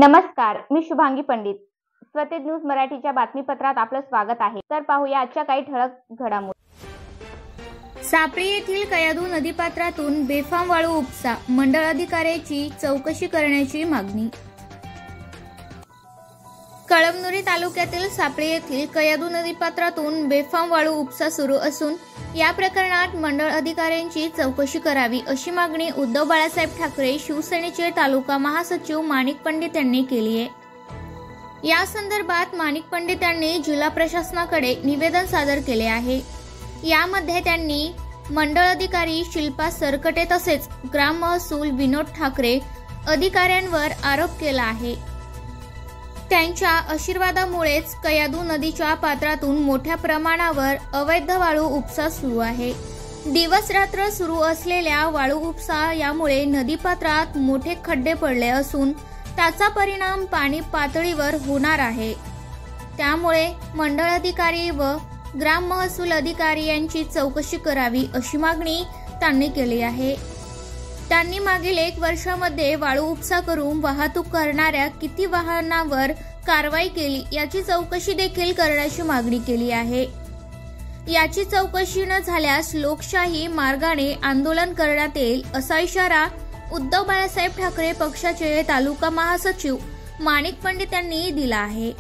नमस्कार, मी शुभांगी पंडित. स्वतेज न्यूज मराठीच्या बातमीपत्रात आपलं स्वागत आहे. तर पाहूया आजच्या काही ठळक घडामोडी. सापळी येथील कयाधू नदीपात्रातून बेफाम वाळू उपसा, मंडळ अधिकाऱ्याची चौकशी करण्याची मागणी. कळमनुरी तालुक्यातील सापळी येथील कयाधू नदीपात्रातून बेफाम वाळू उपसा सुरू असून या प्रकरणात मंडळ अधिकाऱ्यांची चौकशी करावी अशी मागणी उद्धव बाळासाहेब ठाकरे शिवसेनेचे तालुका महासचिव माणिक पंडित यांनी केली आहे. या संदर्भात माणिक पंडित यांनी जिल्हा प्रशासनाकडे निवेदन सादर केले आहे. यामध्ये त्यांनी मंडळ अधिकारी शिल्पा सरकटे तसेच ग्राम महसूल विनोद ठाकरे अधिकाऱ्यांवर आरोप केला आहे. त्यांच्या आशीर्वादामुळेच कयाधू नदीच्या पात्रातून मोठ्या प्रमाणावर अवैध वाळू उपसा सुरू आहे. दिवस रात्र सुरू असलेल्या वाळू उपसा यामुळे नदीपात्रात मोठे खड्डे पडले असून त्याचा परिणाम पाणी पातळीवर होणार आहे. त्यामुळे मंडळ अधिकारी व ग्राम महसूल अधिकारी यांची चौकशी करावी अशी मागणी त्यांनी केली आहे. त्यांनी मागील 1 वर्षामध्ये वाळू उपसा करून वाहतूक करणाऱ्या किती वाहनांवर कारवाई केली याची चौकशी देखील करण्याची मागणी केली आहे. याची चौकशी न झाल्यास लोकशाही मार्गाने आंदोलन करण्यात येईल असा इशारा उद्धव बाळासाहेब ठाकरे पक्षाचे तालुका महासचिव माणिक पंडित यांनी दिला आहे.